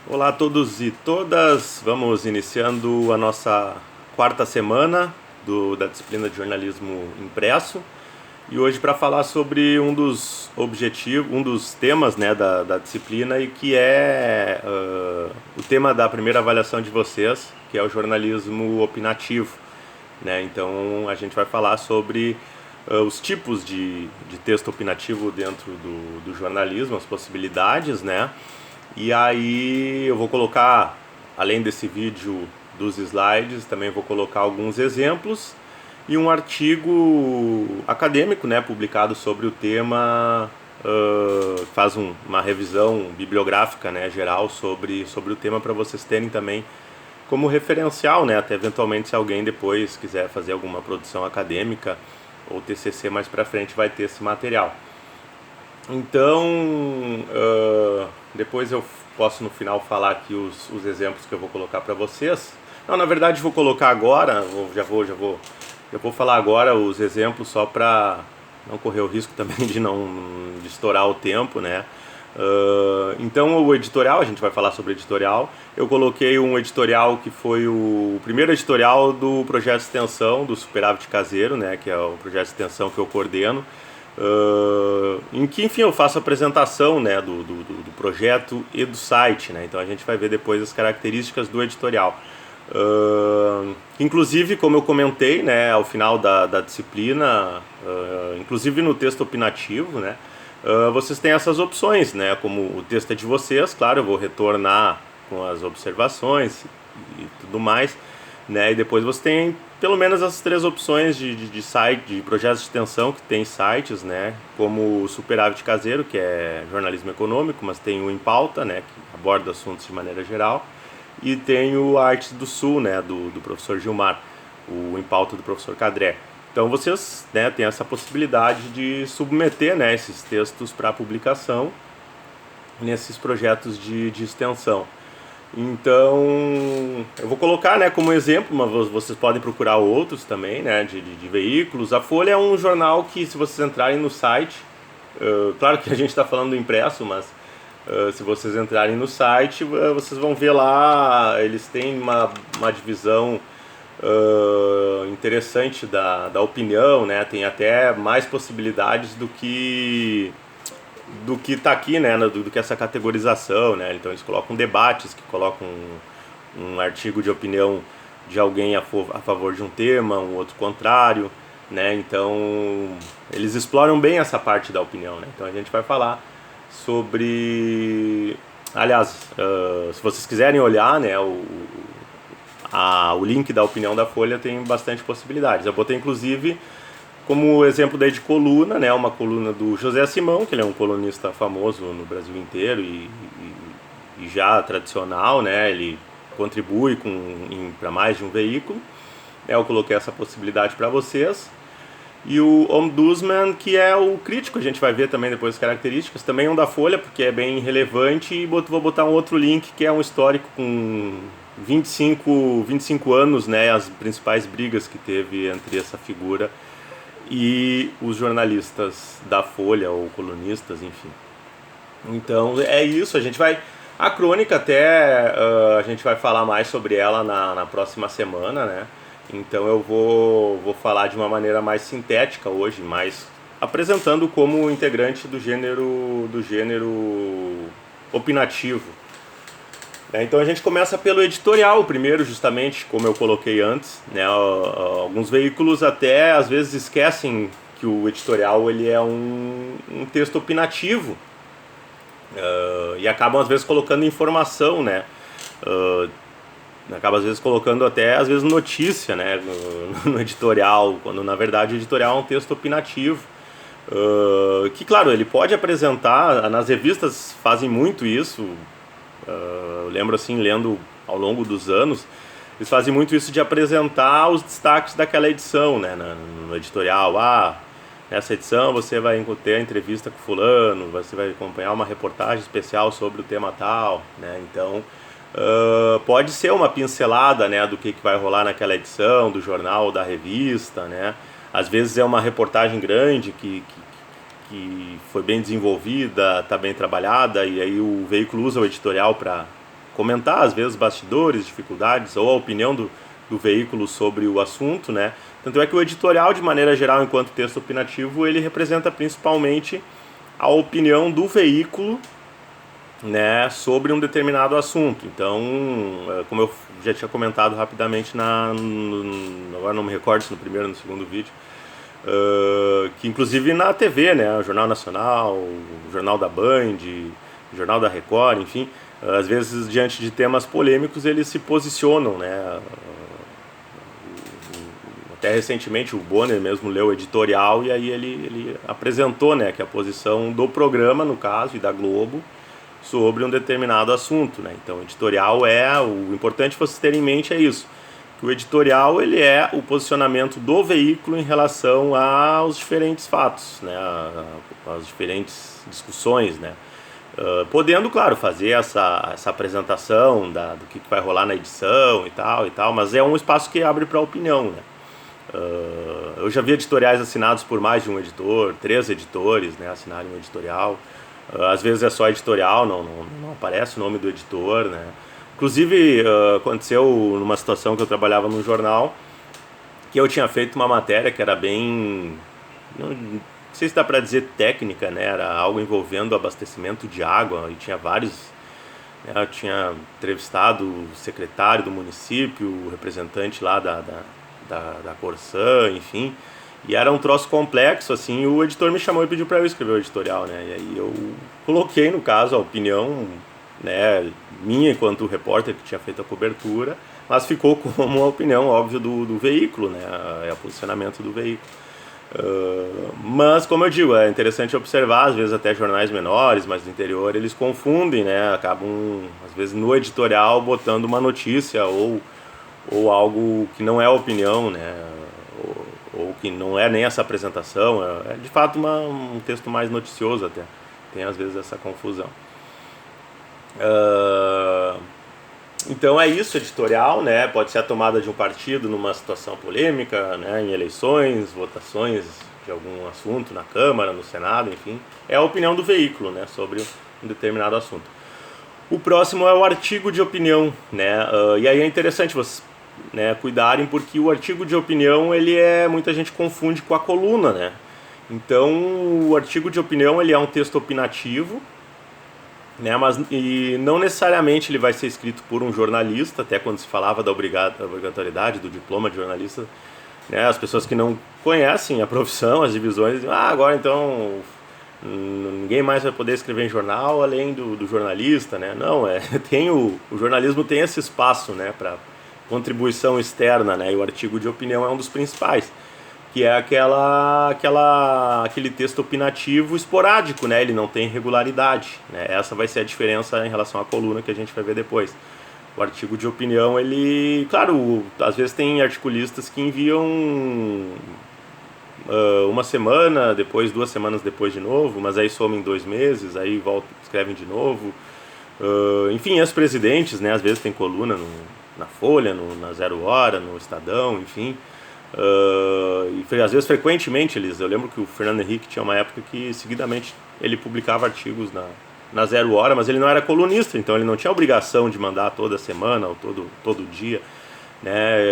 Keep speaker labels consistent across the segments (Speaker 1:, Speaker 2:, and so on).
Speaker 1: Olá a todos e todas, vamos iniciando a nossa quarta semana da disciplina de jornalismo impresso e hoje para falar sobre um dos objetivos, um dos temas, né, da disciplina e que é o tema da primeira avaliação de vocês, que é o jornalismo opinativo, né? Então a gente vai falar sobre os tipos de texto opinativo dentro do jornalismo, as possibilidades, né? E aí eu vou colocar, além desse vídeo dos slides, também vou colocar alguns exemplos e um artigo acadêmico, né, publicado sobre o tema, faz uma revisão bibliográfica, né, geral sobre o tema para vocês terem também como referencial, né, até eventualmente se alguém depois quiser fazer alguma produção acadêmica ou TCC mais para frente vai ter esse material. Então, depois eu posso no final falar aqui os exemplos que eu vou colocar para vocês. Não, na verdade vou colocar agora, já vou falar agora os exemplos só para não correr o risco também de estourar o tempo, né? Então o editorial, a gente vai falar sobre editorial. Eu coloquei um editorial que foi o primeiro editorial do projeto de extensão do Superávit Caseiro, né? Que é o projeto de extensão que eu coordeno. Em que, enfim, eu faço a apresentação, né, do projeto e do site, né? Então a gente vai ver depois as características do editorial. Inclusive, como eu comentei, né, ao final da disciplina, inclusive no texto opinativo, né, vocês têm essas opções, né, como o texto é de vocês, claro, eu vou retornar com as observações e tudo mais, né, e depois você tem pelo menos as três opções de site, de projetos de extensão que tem sites, né, como o Superávit Caseiro, que é jornalismo econômico, mas tem o Em Pauta, né, que aborda assuntos de maneira geral, e tem o Artes do Sul, né, do professor Gilmar, o Em Pauta do professor Cadré. Então vocês, né, têm essa possibilidade de submeter, né, esses textos para publicação nesses projetos de extensão. Então, eu vou colocar, né, como exemplo, mas vocês podem procurar outros também, né, de veículos. A Folha é um jornal que, se vocês entrarem no site, claro que a gente está falando do impresso, mas se vocês entrarem no site, vocês vão ver lá, eles têm uma divisão interessante da opinião, né, tem até mais possibilidades do que está aqui, né, do que essa categorização, né? Então eles colocam debates, que colocam um artigo de opinião de alguém a favor de um tema, um outro contrário, né? Então eles exploram bem essa parte da opinião, né? Então a gente vai falar sobre, aliás, se vocês quiserem olhar, né, o link da opinião da Folha tem bastante possibilidades. Eu botei inclusive como exemplo daí de coluna, né, uma coluna do José Simão, que ele é um colunista famoso no Brasil inteiro e já tradicional, né, ele contribui para mais de um veículo. Eu coloquei essa possibilidade para vocês. E o Ombudsman, que é o crítico, a gente vai ver também depois as características, também é um da Folha, porque é bem relevante, e vou botar um outro link, que é um histórico com 25 anos, né, as principais brigas que teve entre essa figura e os jornalistas da Folha, ou colunistas, enfim. Então é isso, a crônica até, a gente vai falar mais sobre ela na próxima semana, né? Então eu vou falar de uma maneira mais sintética hoje, mais apresentando como integrante do gênero opinativo. Então a gente começa pelo editorial primeiro, justamente como eu coloquei antes, né? Alguns veículos até às vezes esquecem que o editorial ele é um texto opinativo, e acabam às vezes colocando informação, né? Acaba às vezes colocando até às vezes notícia, né, no editorial, quando na verdade o editorial é um texto opinativo. Que claro, ele pode apresentar, nas revistas fazem muito isso. Eu lembro assim, lendo ao longo dos anos, eles fazem muito isso de apresentar os destaques daquela edição, né, no editorial. Nessa edição você vai ter a entrevista com fulano, você vai acompanhar uma reportagem especial sobre o tema tal, né? Então pode ser uma pincelada, né, do que vai rolar naquela edição do jornal ou da revista, né? Às vezes é uma reportagem grande que foi bem desenvolvida, está bem trabalhada, e aí o veículo usa o editorial para comentar, às vezes, bastidores, dificuldades ou a opinião do veículo sobre o assunto, né? Tanto é que o editorial, de maneira geral, enquanto texto opinativo, ele representa principalmente a opinião do veículo, né, sobre um determinado assunto. Então, como eu já tinha comentado rapidamente, agora não me recordo se no primeiro ou no segundo vídeo, que inclusive na TV, né, o Jornal Nacional, o Jornal da Band, o Jornal da Record, enfim, às vezes diante de temas polêmicos eles se posicionam, né. Até recentemente o Bonner mesmo leu o editorial e aí ele apresentou, né, que a posição do programa, no caso, e da Globo, sobre um determinado assunto, né. Então o editorial o importante vocês terem em mente é isso, que o editorial ele é o posicionamento do veículo em relação aos diferentes fatos, né, às diferentes discussões, né. Podendo, claro, fazer essa apresentação do que vai rolar na edição e tal, mas é um espaço que abre para opinião, né. Eu já vi editoriais assinados por mais de um editor, 3 editores, né, assinarem um editorial. Às vezes é só editorial, não aparece o nome do editor, né. Inclusive, aconteceu numa situação que eu trabalhava num jornal, que eu tinha feito uma matéria que era bem, não sei se dá para dizer técnica, né, era algo envolvendo abastecimento de água, e tinha vários, né, eu tinha entrevistado o secretário do município, o representante lá da Corsã, enfim, e era um troço complexo, assim, e o editor me chamou e pediu para eu escrever o editorial, né, e aí eu coloquei, no caso, a opinião, né, minha enquanto repórter que tinha feito a cobertura, mas ficou como a opinião, óbvio, do veículo, né, é o posicionamento do veículo. Mas, como eu digo, é interessante observar, às vezes até jornais menores, mas do interior, eles confundem, né, acabam, às vezes, no editorial, botando uma notícia ou algo que não é opinião, né, ou que não é nem essa apresentação, é de fato um texto mais noticioso até, tem às vezes essa confusão. Então é isso, editorial, né, pode ser a tomada de um partido numa situação polêmica, né, em eleições, votações de algum assunto na Câmara, no Senado, enfim, é a opinião do veículo, né, sobre um determinado assunto. O próximo é o artigo de opinião, né, e aí é interessante vocês, né, cuidarem, porque o artigo de opinião, muita gente confunde com a coluna, né. Então o artigo de opinião ele é um texto opinativo, né, mas e não necessariamente ele vai ser escrito por um jornalista, até quando se falava da obrigatoriedade do diploma de jornalista, né, as pessoas que não conhecem a profissão, as divisões, dizem, agora então ninguém mais vai poder escrever em jornal além do jornalista, né? Não, o jornalismo tem esse espaço, né, para contribuição externa, né, e o artigo de opinião é um dos principais, que é aquele texto opinativo esporádico, né, ele não tem regularidade, né, essa vai ser a diferença em relação à coluna que a gente vai ver depois. O artigo de opinião, ele, claro, às vezes tem articulistas que enviam uma semana, depois 2 semanas depois de novo, mas aí somem 2 meses, aí voltam, escrevem de novo. Enfim, os presidentes, né, às vezes tem coluna na Folha, na Zero Hora, no Estadão, enfim. E às vezes frequentemente eu lembro que o Fernando Henrique tinha uma época que seguidamente ele publicava artigos na Zero Hora, mas ele não era colunista, então ele não tinha obrigação de mandar toda semana ou todo dia, né?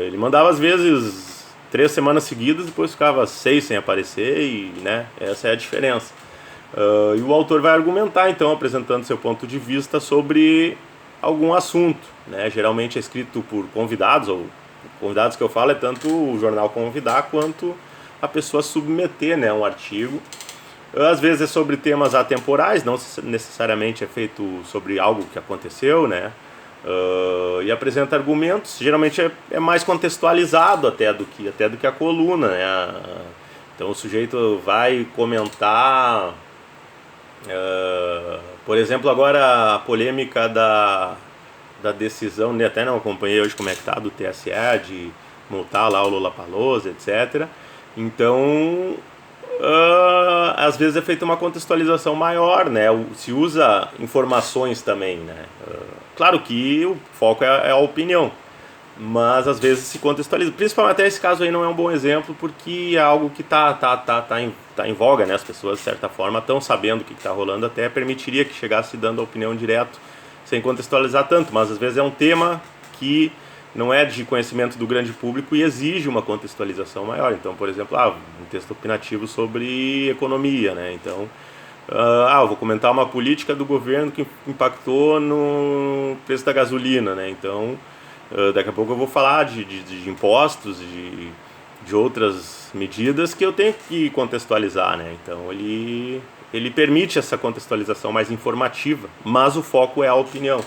Speaker 1: Ele mandava às vezes 3 semanas seguidas, depois ficava 6 sem aparecer, e, né, essa é a diferença. E o autor vai argumentar, então, apresentando seu ponto de vista sobre algum assunto, né? Geralmente é escrito por convidados, ou convidados que eu falo é tanto o jornal convidar quanto a pessoa submeter, né, um artigo. Às vezes é sobre temas atemporais, não necessariamente é feito sobre algo que aconteceu, né? E apresenta argumentos, geralmente é mais contextualizado até do que a coluna, né? Então o sujeito vai comentar, por exemplo, agora a polêmica da decisão, né, até não acompanhei hoje como é que está, do TSE, de multar lá o Lollapalooza, etc. Então, às vezes é feita uma contextualização maior, né? Se usa informações também, né? Claro que o foco é a opinião, mas às vezes se contextualiza. Principalmente até esse caso aí não é um bom exemplo, porque é algo que tá em voga, né? As pessoas, de certa forma, estão sabendo o que está rolando, até permitiria que chegasse dando a opinião direto sem contextualizar tanto, mas às vezes é um tema que não é de conhecimento do grande público e exige uma contextualização maior. Então, por exemplo, um texto opinativo sobre economia, né? Então, eu vou comentar uma política do governo que impactou no preço da gasolina, né? Então, daqui a pouco eu vou falar de impostos, de outras medidas que eu tenho que contextualizar, né? Então, ele permite essa contextualização mais informativa, mas o foco é a opinião,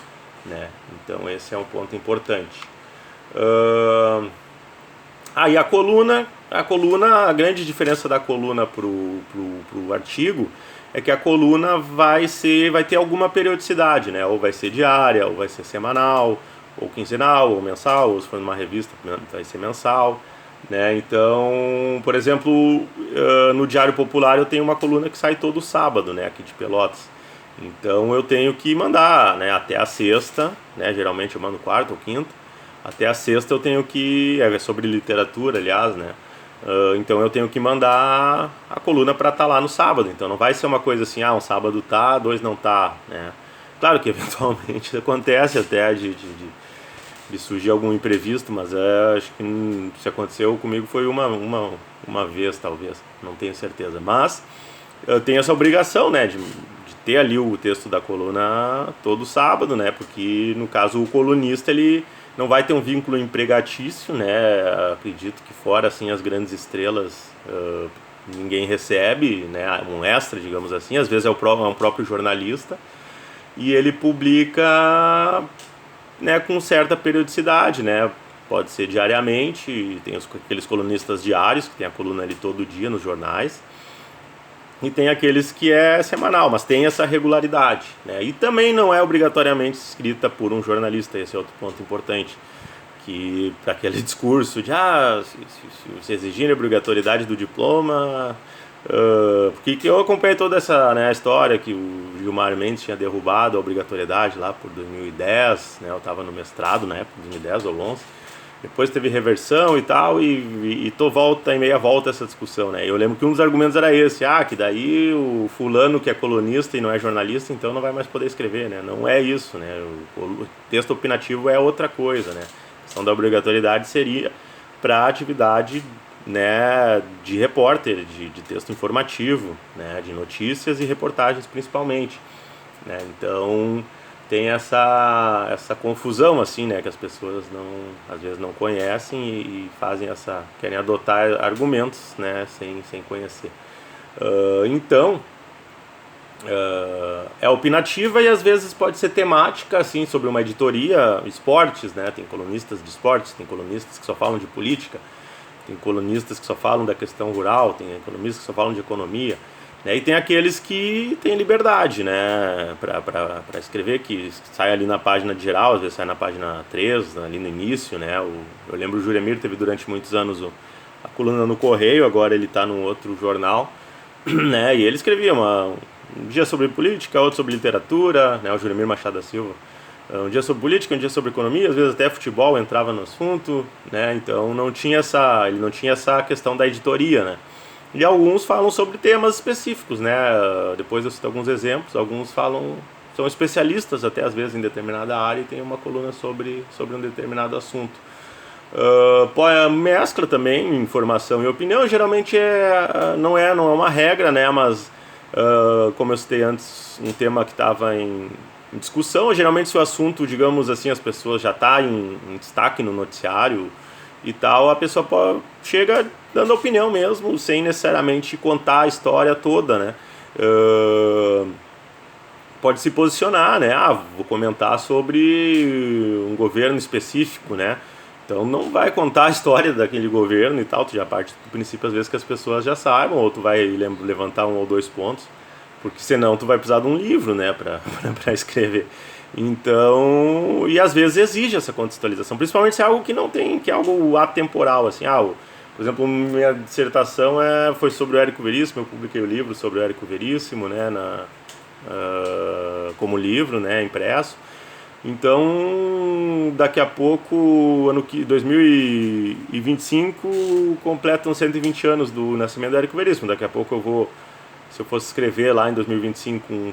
Speaker 1: né? Então, esse é um ponto importante. E a coluna, a grande diferença da coluna pro artigo é que a coluna vai ter alguma periodicidade, né? Ou vai ser diária, ou vai ser semanal, ou quinzenal, ou mensal, ou se for numa revista vai ser mensal, né? Então, por exemplo, no Diário Popular eu tenho uma coluna que sai todo sábado, né? Aqui de Pelotas. Então eu tenho que mandar, né? Até a sexta, né? Geralmente eu mando quarta ou quinta. Até a sexta eu tenho que... É sobre literatura, aliás, né? Então eu tenho que mandar a coluna para estar lá no sábado. Então não vai ser uma coisa assim, um sábado tá, 2 não tá, né? Claro que eventualmente acontece até de surgir algum imprevisto, mas acho que se aconteceu comigo foi uma vez, talvez. Não tenho certeza. Mas eu tenho essa obrigação, né? De ter ali o texto da coluna todo sábado, né? Porque no caso o colunista, ele não vai ter um vínculo empregatício, né? Acredito que fora assim as grandes estrelas ninguém recebe, né? Um extra, digamos assim. Às vezes é um próprio jornalista e ele publica, né, com certa periodicidade, né? Pode ser diariamente. Tem aqueles colunistas diários que tem a coluna ali todo dia nos jornais. E tem aqueles que é semanal, mas tem essa regularidade, né? E também não é obrigatoriamente escrita por um jornalista, esse é outro ponto importante. Que para aquele discurso de se exigir a obrigatoriedade do diploma, porque que eu acompanhei toda essa, né, história que o Gilmar Mendes tinha derrubado a obrigatoriedade lá por 2010, né? Eu estava no mestrado na época, 2010 ou 11. Depois teve reversão e tal, e volta e meia volta essa discussão, né? Eu lembro que um dos argumentos era esse, que daí o fulano que é colunista e não é jornalista, então não vai mais poder escrever, né? Não é isso, né? O texto opinativo é outra coisa, né? A questão da obrigatoriedade seria para atividade, né, de repórter, de texto informativo, né, de notícias e reportagens principalmente, né? Então tem essa confusão assim, né, que as pessoas às vezes não conhecem e querem adotar argumentos, né, sem conhecer. Então é opinativa e às vezes pode ser temática, assim, sobre uma editoria, esportes, né? Tem colunistas de esportes, tem colunistas que só falam de política, tem colunistas que só falam da questão rural, tem economistas que só falam de economia. E tem aqueles que têm liberdade, né, para escrever, que sai ali na página de geral, às vezes sai na página 3, ali no início, né. Eu lembro o Juremir teve durante muitos anos a coluna no Correio, agora ele está num outro jornal, né, e ele escrevia um dia sobre política, outro sobre literatura, né, o Juremir Machado da Silva, um dia sobre política, um dia sobre economia, às vezes até futebol entrava no assunto, né, então ele não tinha essa questão da editoria, né. E alguns falam sobre temas específicos, né? Depois eu cito alguns exemplos. Alguns são especialistas até às vezes em determinada área e tem uma coluna sobre um determinado assunto. Mescla também informação e opinião. Geralmente não é uma regra, né? Mas como eu citei antes, um tema que estava em discussão. Geralmente se o assunto, digamos assim, as pessoas já está em destaque no noticiário e tal, a pessoa chega dando opinião mesmo, sem necessariamente contar a história toda, né? Pode se posicionar, né? Vou comentar sobre um governo específico, né? Então não vai contar a história daquele governo e tal, tu já parte do princípio às vezes que as pessoas já saibam, ou tu vai levantar 1 ou 2 pontos, porque senão tu vai precisar de um livro, né, para escrever. Então, e às vezes exige essa contextualização, principalmente se é algo que não tem, que é algo atemporal, assim, por exemplo, minha dissertação foi sobre o Érico Veríssimo, eu publiquei o livro sobre o Érico Veríssimo, né, como livro, né, impresso. Então, daqui a pouco, 2025, completam 120 anos do nascimento do Érico Veríssimo. Daqui a pouco eu vou se eu fosse escrever lá em 2025 um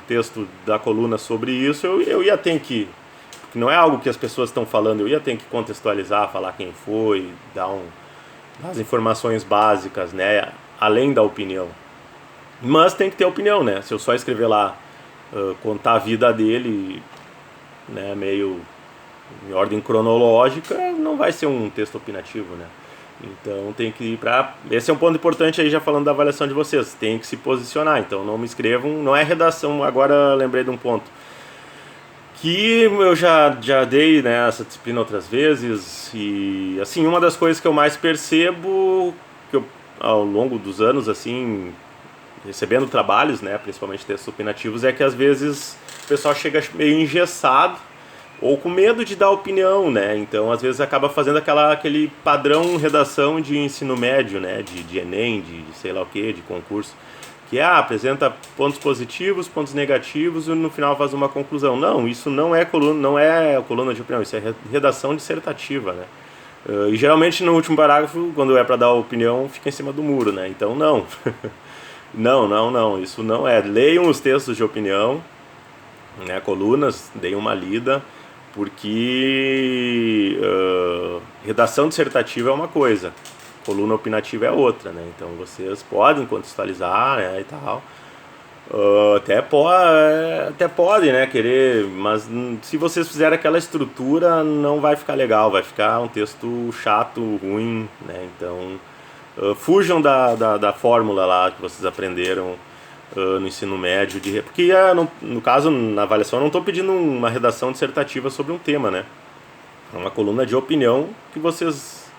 Speaker 1: texto da coluna sobre isso, eu ia ter que, porque não é algo que as pessoas estão falando, eu ia ter que contextualizar, falar quem foi, dar as informações básicas, né, além da opinião. Mas tem que ter opinião, né? Se eu só escrever lá, contar a vida dele, né, meio em ordem cronológica, não vai ser um texto opinativo, né? Então tem que ir para... Esse é um ponto importante aí, já falando da avaliação de vocês. Tem que se posicionar, então não me escrevam... Não é redação, agora lembrei de um ponto. Que eu já dei, né, essa disciplina outras vezes. E assim, uma das coisas que eu mais percebo, que eu, ao longo dos anos, assim, recebendo trabalhos, né, principalmente textos opinativos, é que às vezes o pessoal chega meio engessado ou com medo de dar opinião, né? Então, às vezes acaba fazendo aquele padrão redação de ensino médio, né? De Enem, de sei lá o que, de concurso, que apresenta pontos positivos, pontos negativos e no final faz uma conclusão. Não, isso não é coluna de opinião, isso é redação dissertativa, né? E geralmente no último parágrafo, quando é para dar opinião, fica em cima do muro, né? Então, não. Não, isso não é. Leiam os textos de opinião, né? Colunas, deem uma lida. Porque redação dissertativa é uma coisa, coluna opinativa é outra, né? Então vocês podem contextualizar, né, e tal. Até podem, né, querer, mas se vocês fizerem aquela estrutura, não vai ficar legal, vai ficar um texto chato, ruim, né? Então fujam da fórmula lá que vocês aprenderam no ensino médio, porque no caso, na avaliação, eu não estou pedindo uma redação dissertativa sobre um tema, né? É uma coluna de opinião que vocês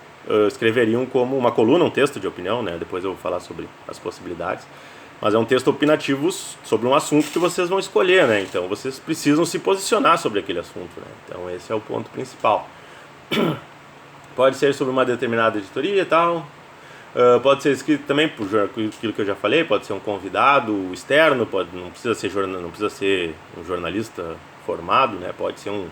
Speaker 1: escreveriam como uma coluna, um texto de opinião, né? Depois eu vou falar sobre as possibilidades. Mas é um texto opinativo sobre um assunto que vocês vão escolher, né? Então vocês precisam se posicionar sobre aquele assunto, né? Então esse é o ponto principal. Pode ser sobre uma determinada editoria e tal. Pode ser escrito também por aquilo que eu já falei, pode ser um convidado externo, não precisa ser um jornalista formado, né? Pode ser um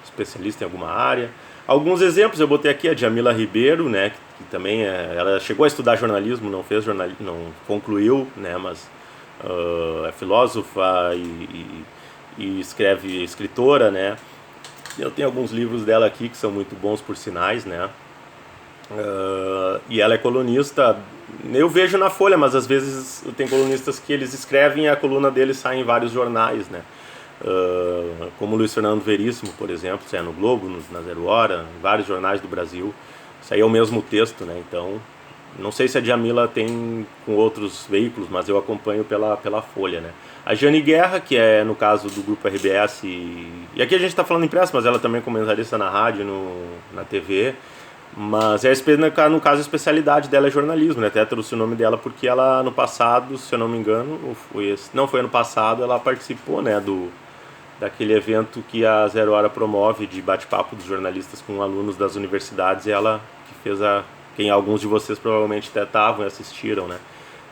Speaker 1: especialista em alguma área. Alguns exemplos eu botei aqui, a Djamila Ribeiro, né, que também ela chegou a estudar jornalismo, não fez jornalismo, não concluiu, né, mas é filósofa e escritora, né. Eu tenho alguns livros dela aqui que são muito bons por sinais, né. E ela é colunista, eu vejo na Folha, mas às vezes tem colunistas que eles escrevem e a coluna deles sai em vários jornais, né? Como Luiz Fernando Veríssimo, por exemplo, sai no Globo, na Zero Hora, em vários jornais do Brasil. Isso aí é o mesmo texto, né? Então, não sei se a Djamila tem com outros veículos, mas eu acompanho pela Folha, né? A Jane Guerra, que é no caso do Grupo RBS, e aqui a gente está falando impresso, mas ela também é comentarista na rádio, na TV. Mas no caso a especialidade dela é jornalismo, né? Até trouxe o nome dela porque ela no passado, se eu não me engano, não foi ano passado, ela participou, né, daquele evento que a Zero Hora promove de bate-papo dos jornalistas com alunos das universidades, e ela que fez quem alguns de vocês provavelmente até estavam e assistiram, né?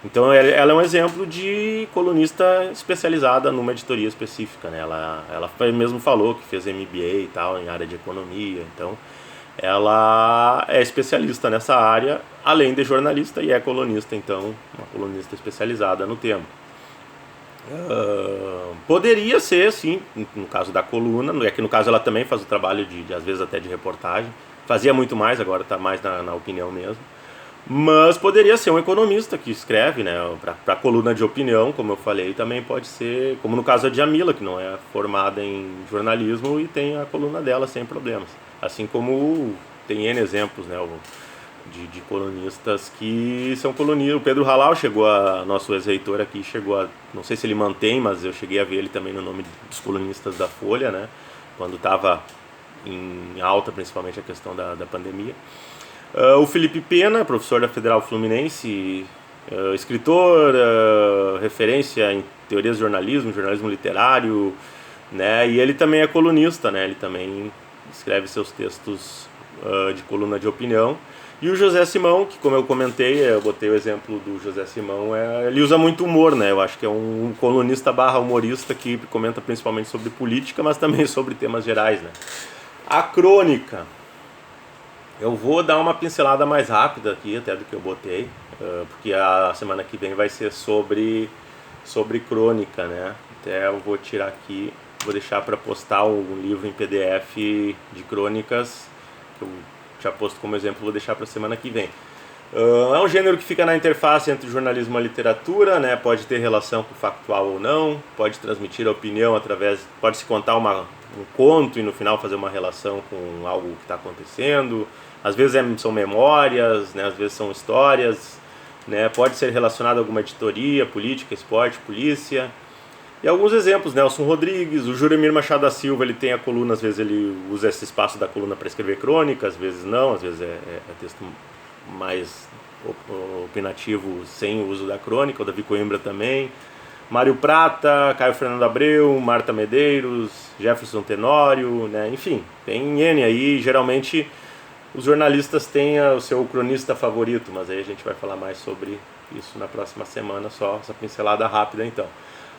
Speaker 1: Então ela é um exemplo de colunista especializada numa editoria específica, né? Ela mesmo falou que fez MBA e tal em área de economia, então ela é especialista nessa área, além de jornalista, e é colunista, então, uma colunista especializada no tema. Poderia ser, sim, no caso da coluna, é que no caso ela também faz o trabalho de às vezes até de reportagem, fazia muito mais, agora está mais na opinião mesmo, mas poderia ser um economista que escreve, né, para coluna de opinião, como eu falei, também pode ser, como no caso da Djamila, que não é formada em jornalismo e tem a coluna dela sem problemas. Assim como tem N exemplos, né, de colunistas que são colunistas. O Pedro Halal nosso ex-reitor aqui, não sei se ele mantém, mas eu cheguei a ver ele também no nome dos colunistas da Folha, né, quando estava em alta, principalmente a questão da pandemia. O Felipe Pena, professor da Federal Fluminense, escritor, referência em teorias de jornalismo literário, né, e ele também é colunista, né, ele também escreve seus textos de coluna de opinião. E o José Simão, que como eu comentei, eu botei o exemplo do José Simão, ele usa muito humor, né? Eu acho que é um colunista / humorista que comenta principalmente sobre política, mas também sobre temas gerais, né? A crônica. Eu vou dar uma pincelada mais rápida aqui, até do que eu botei, porque a semana que vem vai ser sobre crônica, né? Até eu vou tirar aqui, vou deixar para postar um livro em PDF de crônicas, que eu já posto como exemplo, vou deixar para a semana que vem. É um gênero que fica na interface entre o jornalismo e a literatura, né? Pode ter relação com o factual ou não, pode transmitir a opinião através, pode se contar um conto e no final fazer uma relação com algo que está acontecendo. Às vezes são memórias, né? Às vezes são histórias, né? Pode ser relacionado a alguma editoria, política, esporte, polícia. E alguns exemplos, Nelson Rodrigues, o Juremir Machado da Silva, ele tem a coluna, às vezes ele usa esse espaço da coluna para escrever crônica, às vezes não, às vezes é texto mais opinativo sem o uso da crônica, o Davi Coimbra também, Mário Prata, Caio Fernando Abreu, Marta Medeiros, Jefferson Tenório, né? Enfim, tem N aí, geralmente os jornalistas têm o seu cronista favorito, mas aí a gente vai falar mais sobre isso na próxima semana, só essa pincelada rápida então.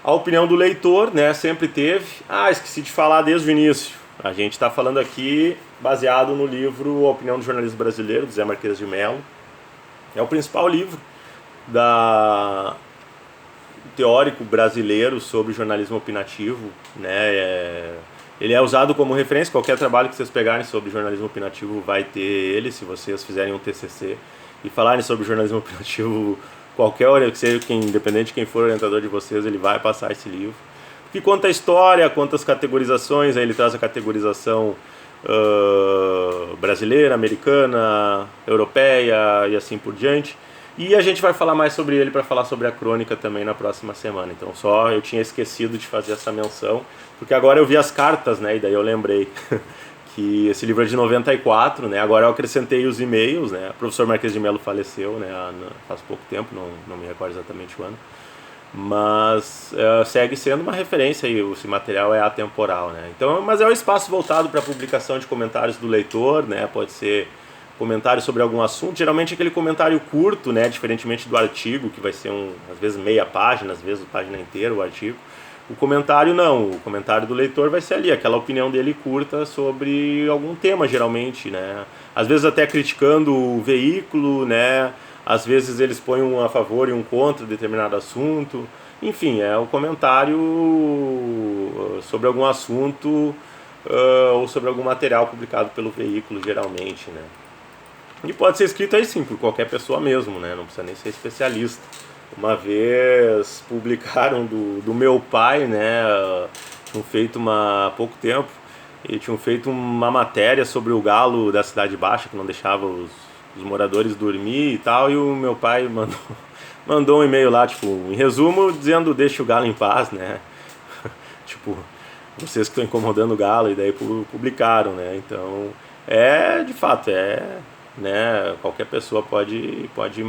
Speaker 1: A opinião do leitor, né, sempre teve. Esqueci de falar desde o início. A gente está falando aqui baseado no livro A Opinião do Jornalismo Brasileiro, do Zé Marques de Mello. É o principal livro teórico brasileiro sobre jornalismo opinativo, né? Ele é usado como referência, qualquer trabalho que vocês pegarem sobre jornalismo opinativo vai ter ele, se vocês fizerem um TCC e falarem sobre jornalismo opinativo, independente de quem for o orientador de vocês, ele vai passar esse livro. Que conta a história, conta as categorizações, aí ele traz a categorização brasileira, americana, europeia e assim por diante. E a gente vai falar mais sobre ele para falar sobre a crônica também na próxima semana. Então só eu tinha esquecido de fazer essa menção, porque agora eu vi as cartas, né, e daí eu lembrei que esse livro é de 94, né, agora eu acrescentei os e-mails, né, o professor Marques de Mello faleceu, né, faz pouco tempo, não me recordo exatamente o ano, mas segue sendo uma referência e esse material é atemporal, né? Então, mas é um espaço voltado para a publicação de comentários do leitor, né? Pode ser comentário sobre algum assunto, geralmente aquele comentário curto, né? Diferentemente do artigo, que vai ser às vezes meia página, às vezes página inteira o artigo. O comentário não, o comentário do leitor vai ser ali, aquela opinião dele curta sobre algum tema, geralmente, né? Às vezes até criticando o veículo, né? Às vezes eles põem um a favor e um contra determinado assunto. Enfim, é um comentário sobre algum assunto ou sobre algum material publicado pelo veículo, geralmente, né? E pode ser escrito aí sim, por qualquer pessoa mesmo, né? Não precisa nem ser especialista. Uma vez publicaram do meu pai, né? Tinham feito há pouco tempo, e tinham feito uma matéria sobre o galo da Cidade Baixa, que não deixava os moradores dormir e tal, e o meu pai mandou um e-mail lá, tipo, em resumo, dizendo deixe o galo em paz, né? Tipo, vocês que estão incomodando o galo, e daí publicaram, né? Então, de fato, né? Qualquer pessoa pode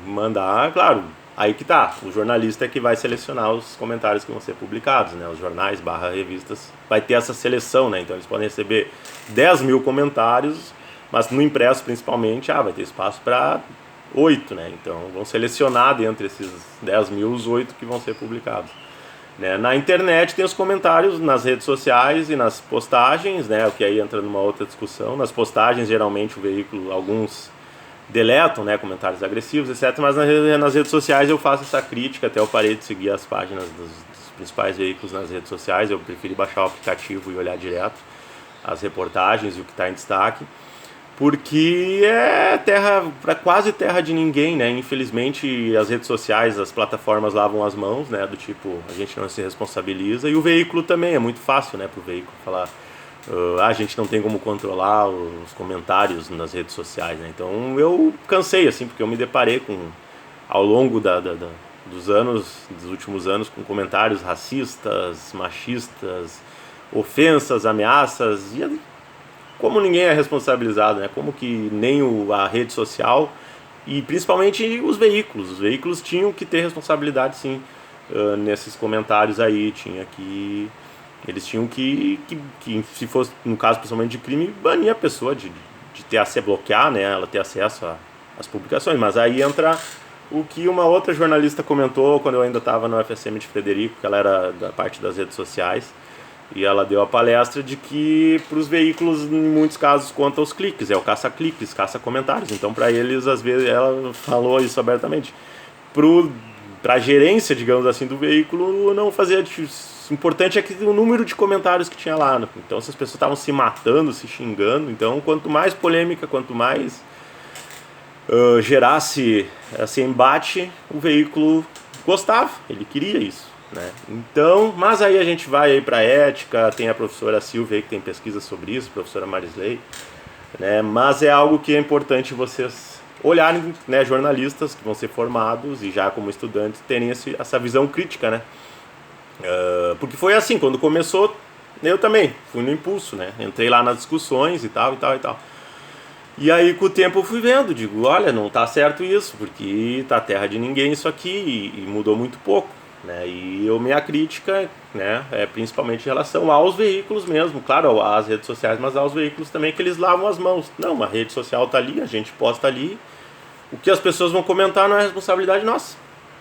Speaker 1: mandar, claro, aí que tá, o jornalista é que vai selecionar os comentários que vão ser publicados, né? Os jornais / revistas vai ter essa seleção, né? Então eles podem receber 10 mil comentários, mas no impresso principalmente, vai ter espaço para 8, né? Então vão selecionar dentre esses 10 mil os 8 que vão ser publicados, né? Na internet tem os comentários nas redes sociais e nas postagens, né? O que aí entra numa outra discussão. Nas postagens, geralmente o veículo, alguns deletam, né, comentários agressivos, etc. Mas nas redes sociais eu faço essa crítica, até eu parei de seguir as páginas dos principais veículos nas redes sociais, eu preferi baixar o aplicativo e olhar direto as reportagens e o que está em destaque, porque é quase terra de ninguém, né? Infelizmente as redes sociais, as plataformas lavam as mãos, né? Do tipo, a gente não se responsabiliza, e o veículo também, é muito fácil, né, para o veículo falar a gente não tem como controlar os comentários nas redes sociais, né? Então eu cansei, assim, porque eu me deparei ao longo dos últimos anos, com comentários racistas, machistas, ofensas, ameaças, e como ninguém é responsabilizado, né? Como que nem a rede social e principalmente os veículos tinham que ter responsabilidade, sim, nesses comentários aí, eles tinham que, se fosse no caso principalmente de crime, banir a pessoa de ter acesso, bloquear, né, ela ter acesso às publicações. Mas aí entra o que uma outra jornalista comentou quando eu ainda estava no FSM de Frederico, que ela era da parte das redes sociais, E ela deu a palestra de que para os veículos, em muitos casos, conta os cliques, é o caça-cliques, caça-comentários. Então, para eles, às vezes, ela falou isso abertamente. Para a gerência, digamos assim, do veículo, não fazia. O importante é que o número de comentários que tinha lá. Então, se as pessoas estavam se matando, se xingando, então, quanto mais polêmica, quanto mais gerasse esse embate, o veículo gostava, ele queria isso. Né? Então, mas aí a gente vai para ética, tem a professora Silvia aí que tem pesquisa sobre isso, a professora Marisley, né? Mas é algo que é importante vocês olharem, né, jornalistas que vão ser formados e já como estudantes terem essa visão crítica, né? Porque foi assim, quando começou, eu também fui no impulso, né? Entrei lá nas discussões e tal, e tal, e tal. E aí com o tempo eu fui vendo, digo, olha, não tá certo isso, porque tá terra de ninguém isso aqui e mudou muito pouco. Né? E minha crítica, né, é principalmente em relação aos veículos mesmo, claro, às redes sociais, mas aos veículos também, que eles lavam as mãos. Não, a rede social está ali, a gente posta ali, o que as pessoas vão comentar não é responsabilidade nossa.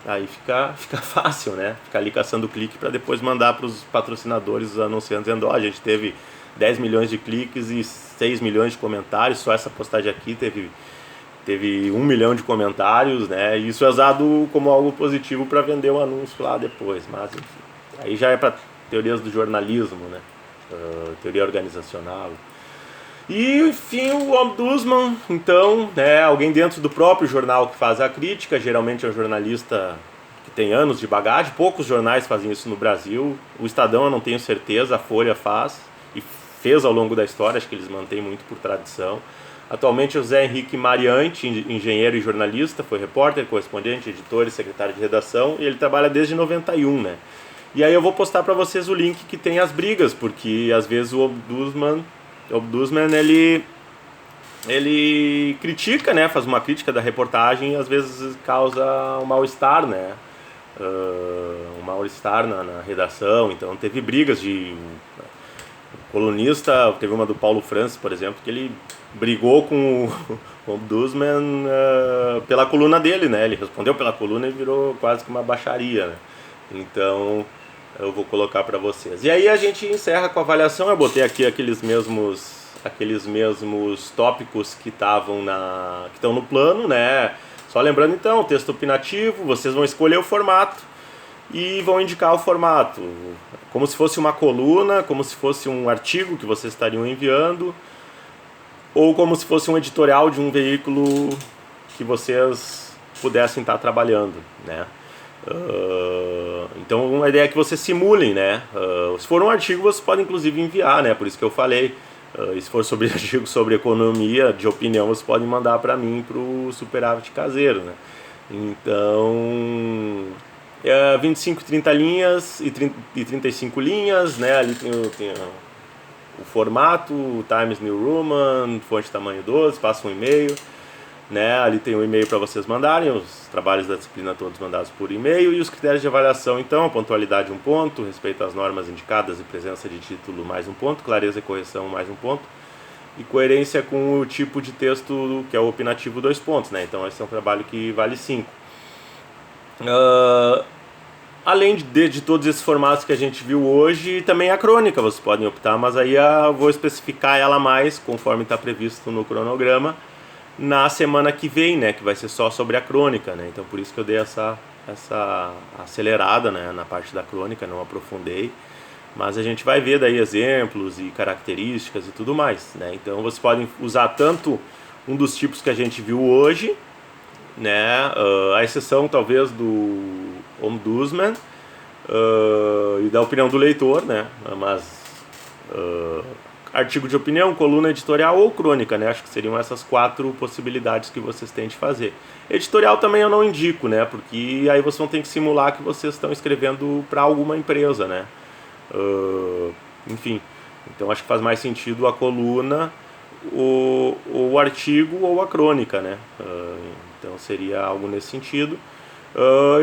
Speaker 1: Aí fica fácil, né? Ficar ali caçando clique para depois mandar para os patrocinadores, os anunciantes, dizendo, a gente teve 10 milhões de cliques e 6 milhões de comentários, só essa postagem aqui teve 1 milhão de comentários, né? E isso é usado como algo positivo para vender o anúncio lá depois. Mas, enfim, aí já é para teorias do jornalismo, né? Teoria organizacional. E, enfim, o ombudsman, então, é alguém dentro do próprio jornal que faz a crítica, geralmente é um jornalista que tem anos de bagagem, poucos jornais fazem isso no Brasil. O Estadão eu não tenho certeza, a Folha faz, e fez ao longo da história, acho que eles mantêm muito por tradição. Atualmente, o José Henrique Mariante, engenheiro e jornalista, foi repórter, correspondente, editor e secretário de redação, e ele trabalha desde 91, né? E aí eu vou postar para vocês o link que tem as brigas, porque às vezes o ombudsman ele critica, né? Faz uma crítica da reportagem e às vezes causa um mal-estar, né? Um mal-estar na redação. Então teve brigas de colunista, teve uma do Paulo Francis, por exemplo, que ele brigou com o ombudsman pela coluna dele, né? Ele respondeu pela coluna e virou quase que uma baixaria, né? Então eu vou colocar para vocês. E aí a gente encerra com a avaliação. Eu botei aqui aqueles mesmos tópicos que estão no plano, né? Só lembrando então, texto opinativo, vocês vão escolher o formato e vão indicar o formato, como se fosse uma coluna, como se fosse um artigo que vocês estariam enviando, ou como se fosse um editorial de um veículo que vocês pudessem estar trabalhando, né? Então uma ideia é que vocês simulem, né? Se for um artigo, vocês podem inclusive enviar, né? Por isso que eu falei, se for sobre artigo sobre economia, de opinião, vocês podem mandar para mim, para o Superávit Caseiro, né? Então 25, 30 linhas e 35 linhas, né? Ali tem o formato, o Times New Roman, fonte tamanho 12, passa um e-mail, né? Ali tem um e-mail para vocês mandarem, os trabalhos da disciplina todos mandados por e-mail, e os critérios de avaliação, então, pontualidade 1 ponto, respeito às normas indicadas e presença de título mais 1 ponto, clareza e correção mais 1 ponto, e coerência com o tipo de texto que é o opinativo 2 pontos, né? Então esse é um trabalho que vale 5. Além de todos esses formatos que a gente viu hoje, também a crônica vocês podem optar, mas aí eu vou especificar ela mais, conforme está previsto no cronograma, na semana que vem, né, que vai ser só sobre a crônica, né? Então por isso que eu dei essa acelerada, né, na parte da crônica, não aprofundei, mas a gente vai ver daí exemplos e características e tudo mais, né? Então vocês podem usar tanto um dos tipos que a gente viu hoje, né, a exceção talvez do ombudsman e da opinião do leitor, né, mas artigo de opinião, coluna editorial ou crônica, né, acho que seriam essas 4 possibilidades que vocês têm de fazer. Editorial também eu não indico, né, porque aí vocês vão ter que simular que vocês estão escrevendo para alguma empresa, né, enfim, então acho que faz mais sentido a coluna, o artigo ou a crônica, né. Então seria algo nesse sentido.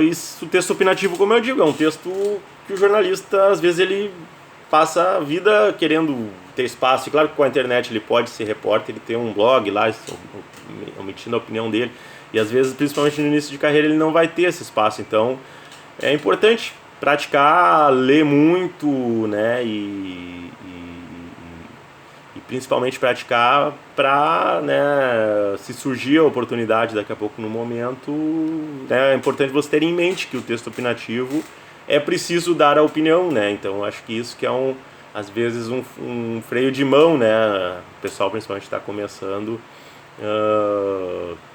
Speaker 1: E o texto opinativo, como eu digo, é um texto que o jornalista, às vezes, ele passa a vida querendo ter espaço. E claro que com a internet ele pode ser repórter, ele tem um blog lá, omitindo a opinião dele. E às vezes, principalmente no início de carreira, ele não vai ter esse espaço. Então é importante praticar, ler muito, né, e principalmente praticar para, né, se surgir a oportunidade daqui a pouco no momento, né, é importante você ter em mente que o texto opinativo é preciso dar a opinião, né? Então acho que isso que é às vezes um freio de mão, né? O pessoal principalmente está começando,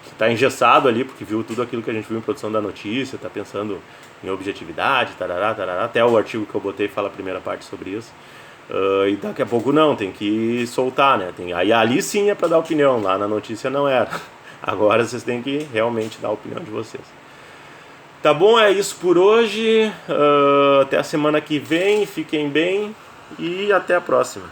Speaker 1: que está engessado ali porque viu tudo aquilo que a gente viu em produção da notícia, está pensando em objetividade, tarará, tarará, até o artigo que eu botei fala a primeira parte sobre isso. E daqui a pouco não, tem que soltar, né? Aí ali sim é para dar opinião, lá na notícia não era. Agora vocês têm que realmente dar a opinião de vocês. Tá bom, é isso por hoje. Até a semana que vem, fiquem bem e até a próxima.